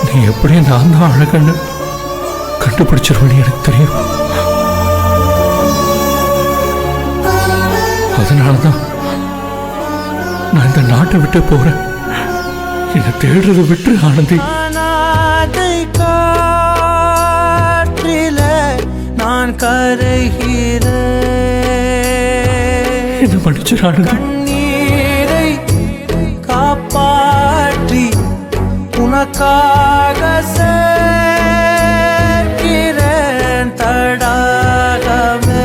நீ எப்படி நான் தான் அழகன்னு கண்டுபிடிச்சிருவனு எனக்கு தெரியும். அதனாலதான் நான் இந்த நாட்டை விட்டு போறேன். என்னை தேடுறதை விட்டு ஆனந்தி. நான் கரைகிறேன். என்ன மன்னிச்சு ஆனந்தி. நீரை காப்பாற்றி உனக்காக சேர்க்கிறேன் தடாகமே.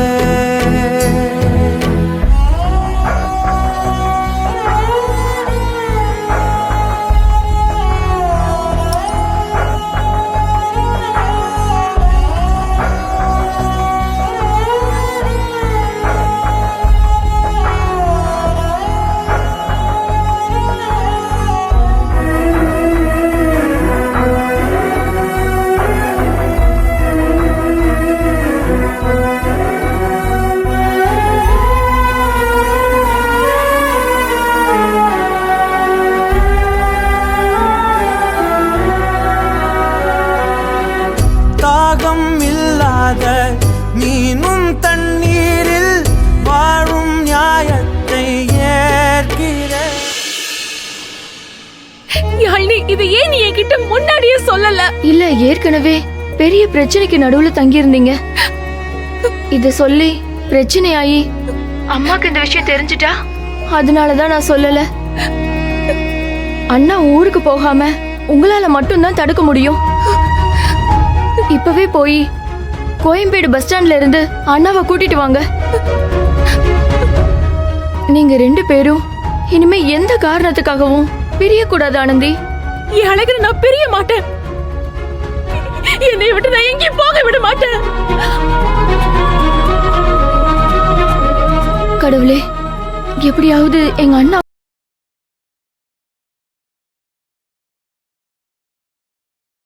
இல்லாத மீனும் தண்ணீரில் வாழும் நியாயத்தை ஏற்கிற. இது ஏன் நீ என்கிட்ட முன்னாடியே சொல்லல? இல்ல, ஏற்கனவே பெரிய பிரச்சனைக்கு நடுவுல தங்கி இருந்தீங்க. இத சொல்லி பிரச்சனையாயி அம்மாக்கு இந்த விஷயம் தெரிஞ்சிட்டா, அதனாலதான் நான் சொல்லல. அண்ணா ஊருக்கு போகாம உங்களால மட்டும்தான் தடுக்க முடியும். இப்பவே போய் கோயம்பேடு பஸ் ஸ்டாண்ட்ல இருந்து அண்ணாவை கூட்டிட்டு வாங்க. நீங்க 2 பேரும் இனிமே எந்த காரணத்துக்காகவும் பிரியக்கூடாது ஆனந்தி. என் அழகை நான் பிரிய மாட்டேன். என்னை விட்டு நான் எங்கேயும் போக விட மாட்டேன். கடவுளே, எப்படியாவது எங்க அண்ணா